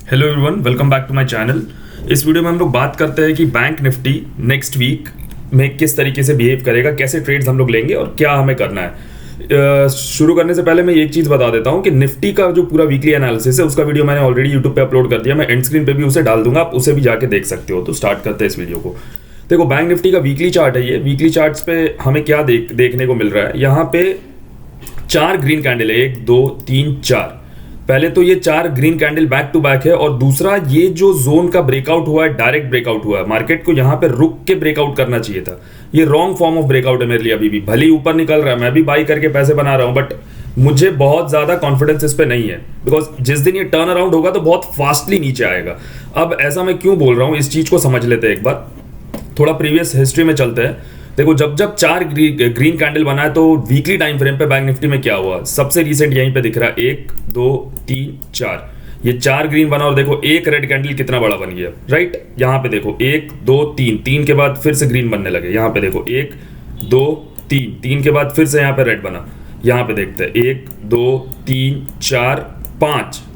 Hello everyone, welcome back to my channel. इस video में हम लोग बात करते हैं कि बैंक निफ्टी नेक्स्ट वीक में किस तरीके से बिहेव करेगा, कैसे ट्रेड्स हम लोग लेंगे और क्या हमें करना है। शुरू करने से पहले मैं एक चीज़ बता देता हूं कि निफ्टी का जो पूरा वीकली एनालिसिस है उसका वीडियो मैंने ऑलरेडी यूट्यूब पे अपलोड कर दिया। मैं एंड स्क्रीन पे भी उसे डाल दूंगा, आप उसे भी जाके देख सकते हो। तो स्टार्ट करते हैं इस वीडियो को। देखो, बैंक निफ्टी का वीकली चार्ट है ये। वीकली चार्ट्स पे हमें क्या देखने को मिल रहा है। यहाँ पे 4 ग्रीन कैंडल है, 1 2 3 4। पहले तो ये 4 green candle back to back है, और दूसरा ये जो जोन का ब्रेकआउट हुआ है, डायरेक्ट ब्रेकआउट हुआ है। मार्केट को यहाँ पे रुक के ब्रेकआउट करना चाहिए था। ये रॉन्ग फॉर्म ऑफ ब्रेकआउट है मेरे लिए। अभी भी भले ही ऊपर निकल रहा है, मैं भी बाई करके पैसे बना रहा हूँ, बट मुझे बहुत ज्यादा कॉन्फिडेंस इस पे नहीं है, बिकॉज जिस दिन ये टर्न अराउंड होगा तो बहुत फास्टली नीचे आएगा। अब ऐसा मैं क्यों बोल रहा हूँ, इस चीज को समझ लेते हैं एक बार। थोड़ा प्रीवियस हिस्ट्री में चलते हैं। देखो, जब 4 ग्रीन कैंडल बना है तो वीकली टाइम फ्रेम पे बैंक निफ्टी में क्या हुआ, सबसे रिसेंट यहीं पे दिख रहा है 1 2 3 4। ये 4 ग्रीन बना और देखो एक रेड कैंडल कितना बड़ा बन गया, राइट। यहाँ पे देखो 1 2 3 के बाद फिर से ग्रीन बनने लगे। यहाँ पे देखो 1 2 3 के बाद फिर से यहाँ पे रेड बना। यहाँ पे देखते हैं 1 2 3 4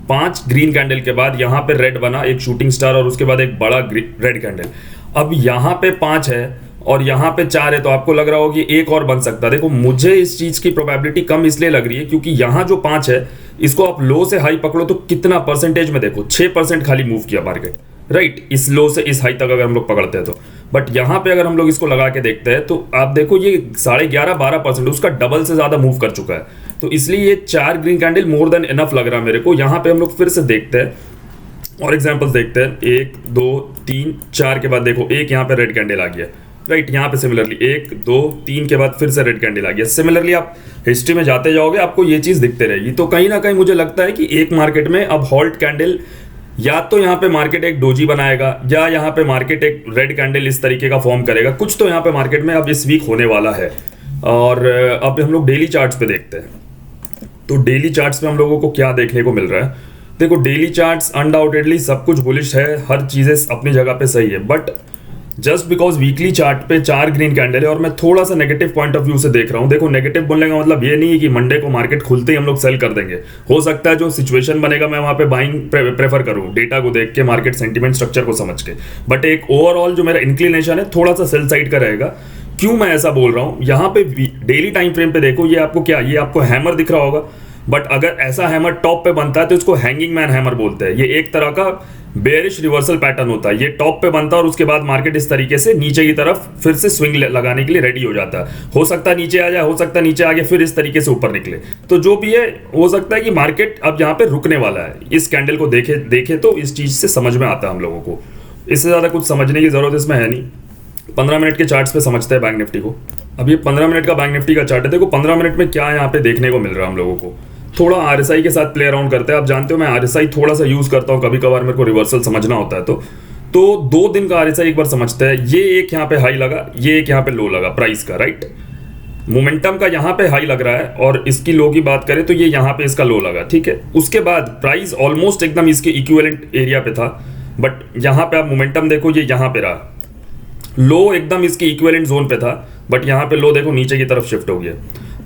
5 ग्रीन कैंडल के बाद यहाँ पे रेड बना, एक शूटिंग स्टार, और उसके बाद एक बड़ा रेड कैंडल। अब यहाँ पे 5 है और यहाँ पे 4 है, तो आपको लग रहा होगा कि एक और बन सकता है। देखो, मुझे इस चीज की प्रोबेबिलिटी कम इसलिए लग रही है क्योंकि यहाँ जो 5 है, इसको आप लो से हाई पकड़ो तो कितना परसेंटेज में देखो 6% खाली मूव किया मार्केट, राइट। इस लो से इस हाई तक अगर हम लोग पकड़ते हैं तो, बट यहाँ पे अगर हम लोग इसको लगा के देखते हैं तो आप देखो ये 11.5-12%, उसका डबल से ज्यादा मूव कर चुका है। तो इसलिए ये 4 green candle more than enough लग रहा है मेरे को। यहाँ पे हम लोग फिर से देखते हैं और एग्जाम्पल्स देखते हैं। 1 2 3 4 के बाद देखो एक यहाँ पे रेड कैंडल आ गया, राइट। यहाँ पे सिमिलरली 1 2 3 के बाद फिर से रेड कैंडल आ गया। सिमिलरली आप हिस्ट्री में जाते जाओगे, आपको ये चीज दिखते रहेगी। तो कहीं ना कहीं मुझे लगता है कि एक मार्केट में अब हॉल्ट कैंडल, या तो यहाँ पे मार्केट एक डोजी बनाएगा, या यहाँ पे मार्केट एक रेड कैंडल इस तरीके का फॉर्म करेगा। कुछ तो यहाँ पे मार्केट में अब इस वीक होने वाला है। और अब हम लोग डेली चार्ट्स पे देखते हैं। तो डेली चार्ट्स में हम लोगों को क्या देखने को मिल रहा है। देखो, डेली चार्ट्स अनडाउटेडली सब कुछ बुलिश है, हर चीजें अपनी जगह पे सही है, but just because weekly chart पे 4 ग्रीन कैंडल है और मैं थोड़ा सा नेगेटिव पॉइंट ऑफ व्यू से देख रहा हूं। देखो, नेगेटिव बोलने का मतलब ये नहीं है कि मंडे को मार्केट खुलते ही हम लोग सेल कर देंगे। हो सकता है जो सिचुएशन बनेगा मैं वहां पे बाइंग प्रेफर करूं, डेटा को देख के, मार्केट सेंटीमेंट स्ट्रक्चर को समझ के। बट एक ओवरऑल जो मेरा इंक्लिनेशन है थोड़ा सा सेल साइड का रहेगा। क्यों मैं ऐसा बोल रहा हूं, यहाँ पे डेली टाइम फ्रेम पे देखो, ये आपको क्या, ये आपको हैमर दिख रहा होगा, बट अगर ऐसा हैमर टॉप पे बनता है तो इसको हैंगिंग मैन हैमर बोलते हैं। ये एक तरह का बेरिश रिवर्सल पैटर्न होता है। ये टॉप पे बनता है और उसके बाद मार्केट इस तरीके से नीचे की तरफ फिर से स्विंग लगाने के लिए रेडी हो जाता है। हो सकता है नीचे आ जाए, हो सकता है नीचे आगे फिर इस तरीके से ऊपर निकले। तो जो भी है, हो सकता है कि मार्केट अब यहाँ पे रुकने वाला है। इस कैंडल को देखे तो इस चीज से समझ में आता है हम लोगों को। इससे ज्यादा कुछ समझने की जरूरत इसमें है नहीं। 15 मिनट के चार्ट्स पे समझते हैं बैंक निफ्टी को। अब ये 15 मिनट का बैंक निफ्टी का चार्ट है। देखो 15 मिनट में क्या यहाँ पे देखने को मिल रहा है हम लोगों को। थोड़ा आरएसआई के साथ प्ले अराउंड करते हैं। आप जानते हो मैं आरएसआई थोड़ा सा यूज करता हूँ कभी कभार, मेरे को रिवर्सल समझना होता है। तो 2 दिन का आरएसआई एक बार समझते हैं। ये एक यहाँ पे हाई लगा, ये एक यहाँ पे लो लगा प्राइस का, राइट। मोमेंटम का यहाँ पे हाई लग रहा है और इसकी लो की बात करें तो ये यहाँ पे इसका लो लगा, ठीक है। उसके बाद प्राइस ऑलमोस्ट एकदम इसके इक्विवेलेंट एरिया पे था, बट यहाँ पे आप मोमेंटम देखो, ये यहाँ पे रहा। लो एकदम इसके इक्विवेलेंट जोन पे था, बट यहाँ पे लो देखो नीचे की तरफ शिफ्ट हो गया।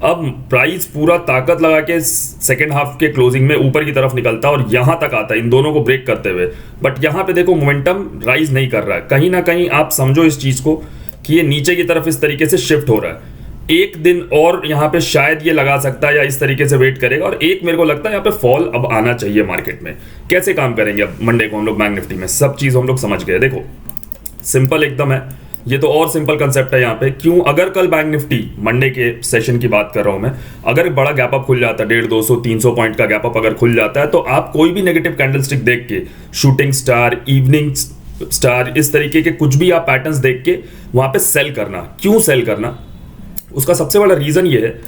अब प्राइस पूरा ताकत लगा के सेकेंड हाफ के क्लोजिंग में ऊपर की तरफ निकलता और यहां तक आता है इन दोनों को ब्रेक करते हुए, बट यहां पे देखो मोमेंटम राइज नहीं कर रहा है। कहीं ना कहीं आप समझो इस चीज को कि ये नीचे की तरफ इस तरीके से शिफ्ट हो रहा है। एक दिन और यहाँ पे शायद ये लगा सकता है या इस तरीके से वेट करेगा, और एक मेरे को लगता है यहाँ पे फॉल अब आना चाहिए मार्केट में। कैसे काम करेंगे अब मंडे को हम लोग बैंक निफ्टी में, सब चीज हम लोग समझ गए। देखो सिंपल एकदम है ये, तो और सिंपल कंसेप्ट है यहाँ पे। क्यों, अगर कल बैंक निफ्टी मंडे के सेशन की बात कर रहा हूं मैं, अगर बड़ा गैप अप खुल जाता है 150 200 300 पॉइंट का गैप अप अगर खुल जाता है, तो आप कोई भी नेगेटिव कैंडलस्टिक देख के, शूटिंग स्टार, इवनिंग स्टार, इस तरीके के कुछ भी आप पैटर्न्स देख के वहां पे सेल करना। क्यों सेल करना, उसका सबसे बड़ा रीजन ये है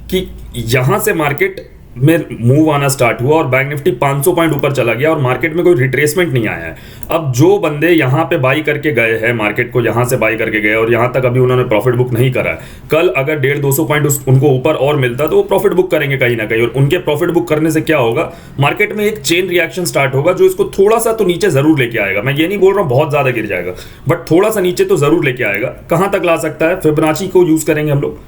कि यहां से मार्केट में मूव आना स्टार्ट हुआ और बैंक निफ्टी 500 पॉइंट ऊपर चला गया और मार्केट में कोई रिट्रेसमेंट नहीं आया है। अब जो बंदे यहां पे बाई करके गए हैं, मार्केट को यहां से बाई करके गए और यहां तक अभी उन्होंने प्रॉफिट बुक नहीं करा है, कल अगर 150-200 पॉइंट उनको ऊपर और मिलता तो वो प्रॉफिट बुक करेंगे कहीं ना कहीं। और उनके प्रॉफिट बुक करने से क्या होगा, मार्केट में एक चेन रिएक्शन स्टार्ट होगा जो इसको थोड़ा सा तो नीचे जरूर लेके आएगा। मैं ये नहीं बोल रहा हूं बहुत ज्यादा गिर जाएगा, बट थोड़ा सा नीचे तो जरूर लेके आएगा। कहां तक ला सकता है, फिबोनाची को यूज करेंगे हम लोग।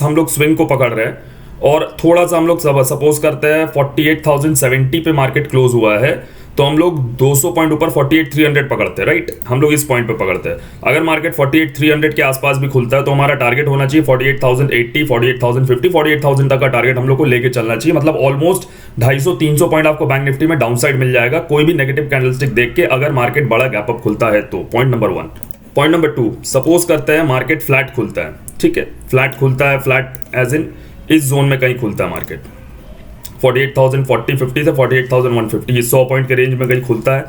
हम लोग स्विंग को पकड़ रहे हैं और थोड़ा सा हम लोग सपोज करते हैं 48,070 पे मार्केट क्लोज हुआ है, तो हम लोग 200 पॉइंट ऊपर 48,300 पकड़ते हैं, राइट। हम लोग इस पॉइंट पे पकड़ते हैं। अगर मार्केट 48,300 के आसपास भी खुलता है तो हमारा टारगेट होना चाहिए 48,080, 48,050, 48,000 तक का टारगेट हम लोग को लेके चलना चाहिए। मतलब ऑलमोस्ट 250-300 पॉइंट आपको बैंक निफ्टी में डाउन साइड मिल जाएगा कोई भी नेगेटिव कैंडलस्टिक देख के, अगर मार्केट बड़ा गैप अप खुलता है तो। Point number 1। Point number 2, suppose करते हैं मार्केट फ्लैट खुलता है, ठीक है। फ्लैट खुलता है, फ्लैट एज इन इस जोन में कहीं खुलता है मार्केट 48,040-50 से 48,150, 100 पॉइंट के रेंज में कहीं खुलता है।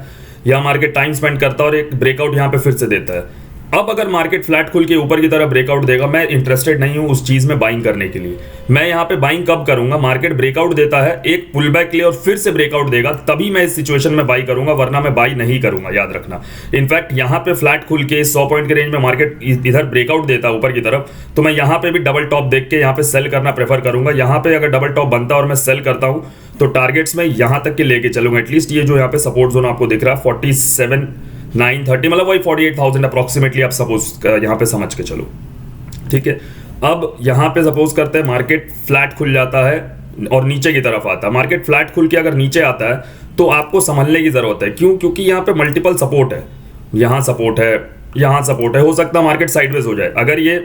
यहाँ मार्केट टाइम स्पेंड करता है और एक ब्रेकआउट यहाँ पे फिर से देता है। अब अगर मार्केट फ्लैट खुल के ऊपर की तरफ ब्रेकआउट देगा, मैं इंटरेस्टेड नहीं हूं उस चीज में बाइंग करने के लिए। मैं यहाँ पे बाइंग कब करूंगा, मार्केट ब्रेकआउट देता है, एक पुल बैक ले और फिर से ब्रेकआउट देगा, तभी मैं इस सिचुएशन में बाई करूंगा, वरना मैं बाई नहीं करूंगा, याद रखना। इनफैक्ट यहाँ पे फ्लैट खुल के 100 पॉइंट के रेंज में मार्केट इधर ब्रेकआउट देता है ऊपर की तरफ, तो मैं यहाँ पे भी डबल टॉप देख के यहाँ पे सेल करना प्रेफर करूंगा। यहाँ पे अगर डबल टॉप बनता और मैं सेल करता हूं तो टारगेट्स में यहां तक के लेके चलूंगा। एटलीस्ट ये जो यहाँ पे सपोर्ट जोन आपको दिख रहा है 47,930, मतलब वही 48,000 अप्रोक्सीमेटली आप सपोज यहाँ पे समझ के चलो, ठीक है। अब यहाँ पे सपोज करते हैं मार्केट फ्लैट खुल जाता है और नीचे की तरफ आता है। मार्केट फ्लैट खुल के अगर नीचे आता है तो आपको संभलने की जरूरत है। क्यों? क्योंकि यहाँ पे मल्टीपल सपोर्ट है, यहाँ सपोर्ट है, यहाँ सपोर्ट है। हो सकता है मार्केट साइडवेज हो जाए। अगर ये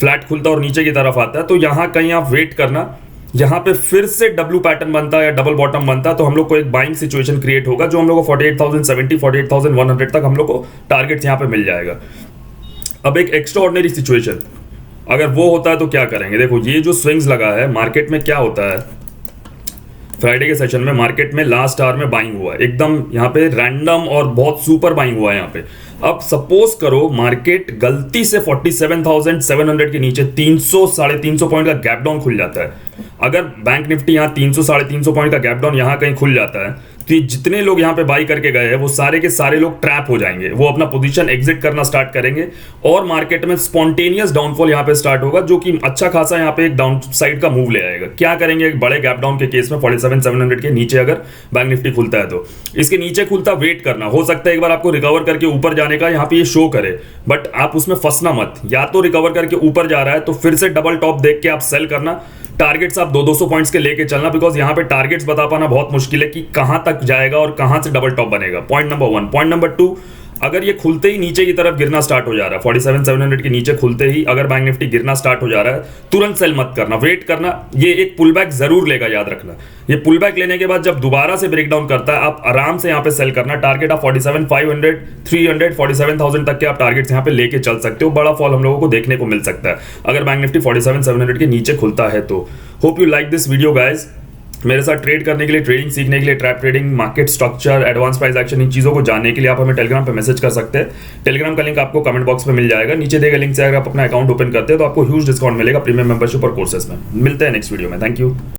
फ्लैट खुलता और नीचे की तरफ आता है तो यहाँ कहीं आप वेट करना, यहाँ पे फिर से डब्ल्यू पैटर्न बनता है या डबल बॉटम बनता है तो हम लोग को एक बाइंग सिचुएशन क्रिएट होगा, जो हम लोग को 48,070, 48,100 तक हम लोग को टारगेट यहाँ पे मिल जाएगा। अब एक एक्स्ट्रा ऑर्डिनरी सिचुएशन अगर वो होता है तो क्या करेंगे? देखो ये जो स्विंग्स लगा है मार्केट में, क्या होता है फ्राइडे के सेशन में मार्केट में लास्ट आवर में बाइंग हुआ है, एकदम यहाँ पे रैंडम और बहुत सुपर बाइंग हुआ है यहाँ पे। अब सपोज करो मार्केट गलती से 47,700 के नीचे 300 साढ़े 300 पॉइंट का गैप डाउन खुल जाता है। अगर बैंक निफ्टी यहाँ 300 साढ़े 300 पॉइंट का गैप डाउन यहाँ कहीं खुल जाता है तो जितने लोग यहाँ पे बाई करके गए हैं वो सारे के सारे लोग ट्रैप हो जाएंगे, वो अपना पोजीशन एग्जिट करना स्टार्ट करेंगे और मार्केट में स्पॉन्टेनियस डाउनफॉल यहाँ पे स्टार्ट होगा, जो कि अच्छा खासा यहाँ पे एक डाउन साइड का मूव ले आएगा। क्या करेंगे? एक बड़े गैप डाउन के केस में 47,700 के नीचे अगर बैंक निफ्टी खुलता है तो इसके नीचे खुलता वेट करना। हो सकता है एक बार आपको रिकवर करके ऊपर जाने का यहाँ पे ये शो करे, बट आप उसमें फंसना मत। या तो रिकवर करके ऊपर जा रहा है तो फिर से डबल टॉप देख के आप सेल करना, टारगेट्स आप 200 पॉइंट्स के लेके चलना, बिकॉज यहां पे टारगेट्स बता पाना बहुत मुश्किल है कि कहां तक जाएगा और कहां से डबल टॉप बनेगा। Point number 1। पॉइंट नंबर 2, अगर ये खुलते ही नीचे की तरफ गिरना स्टार्ट हो जा रहा है, 47,700 के नीचे खुलते ही अगर बैंक निफ्टी गिरना स्टार्ट हो जा रहा है, तुरंत सेल मत करना, वेट करना। ये एक पुल बैक जरूर लेगा, याद रखना। ये पुल बैक लेने के बाद जब दोबारा से ब्रेक डाउन करता है आप आराम से यहाँ पे सेल करना। टारगेट आप 47,500, 300, 47,000 तक के आप टारगेट्स यहाँ पे लेके चल सकते हो। बड़ा फॉल हम लोगों को देखने को मिल सकता है अगर बैंक निफ्टी 47,700 के नीचे खुलता है तो। Hope you like this video guys. मेरे साथ ट्रेड करने के लिए, ट्रेडिंग सीखने के लिए, trap trading, market structure, advance price action, इन चीज़ों को जानने के लिए आप हमें टेलीग्राम पे मैसेज कर सकते हैं। टेलीग्राम का लिंक आपको कमेंट बॉक्स में मिल जाएगा। नीचे दिए गए लिंक से अगर आप अपना अकाउंट ओपन करते हैं तो आपको ह्यूज डिस्काउंट मिलेगा प्रीमियम मेंबरशिप और कोर्सेज में। मिलते हैं नेक्स्ट वीडियो में। Thank you.